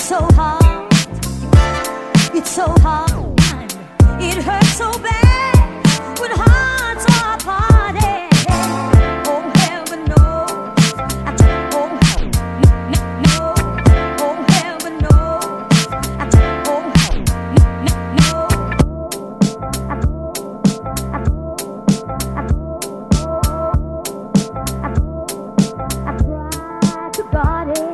so hard, it's so hard, it hurts so bad when hearts are parted. Oh heaven knows, oh no, oh heaven knows, oh no. I tried to guard it.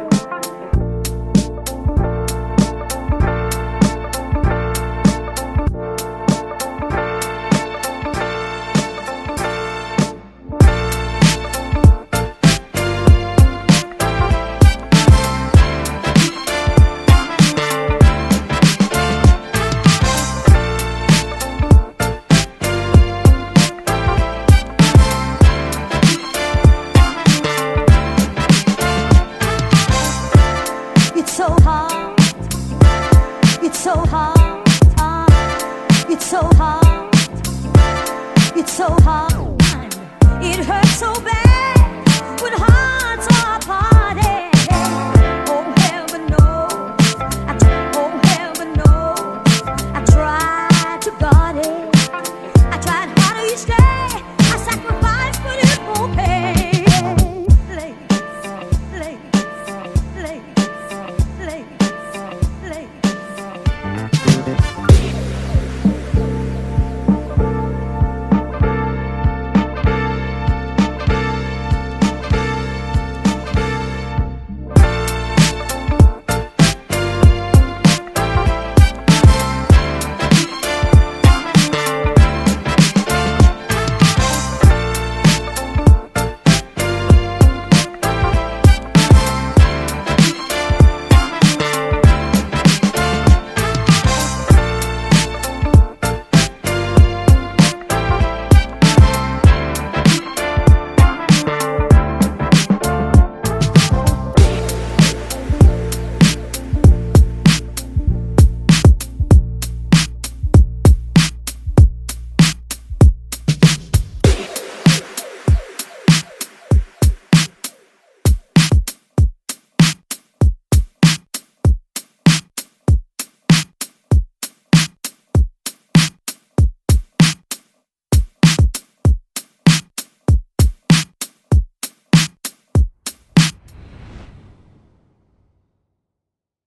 It's so hard, it's so hard, it's so hard, it's so hard, it hurts so bad.